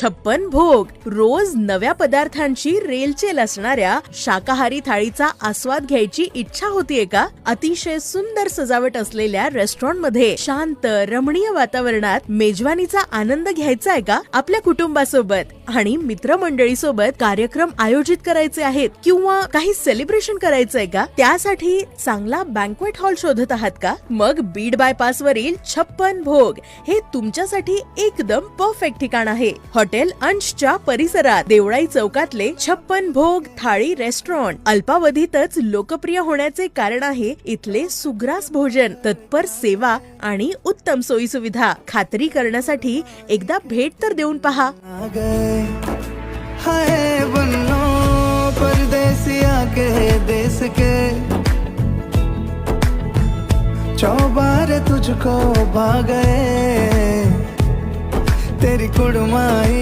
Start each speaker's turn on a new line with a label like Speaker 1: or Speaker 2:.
Speaker 1: छप्पन भोग रोज नव्या पदार्थांची रेलचेल असणाऱ्या शाकाहारी थाळीचा आस्वाद घ्यायची इच्छा होतीये का? अतिशय सुंदर सजावट असलेल्या रेस्टॉरंट मध्ये शांत रमणीय वातावरणात मेजवानीचा आनंद घ्यायचा आहे का? आपल्या कुटुंबासोबत आणि मित्रमंडळी सोबत कार्यक्रम आयोजित करायचे आहेत किंवा काही सेलिब्रेशन करायचंय का? त्यासाठी चांगला बँक्वेट हॉल शोधत आहात का? मग बीड बायपास वरील छप्पन भोग हे तुमच्यासाठी एकदम परफेक्ट ठिकाण आहे. हॉटेल अंशच्या परिसरात देवळाई चौकातले छप्पन भोग थाळी रेस्टॉरंट अल्पावधीतच लोकप्रिय होण्याचे कारण आहे इथले सुग्रास भोजन, तत्पर सेवा आणि उत्तम सोयी सुविधा. खात्री करण्यासाठी एकदा भेट तर देऊन पहा.
Speaker 2: हाय बन्नो परदेसिया के देश के चौबार तुझको भागे तेरी कुड़माई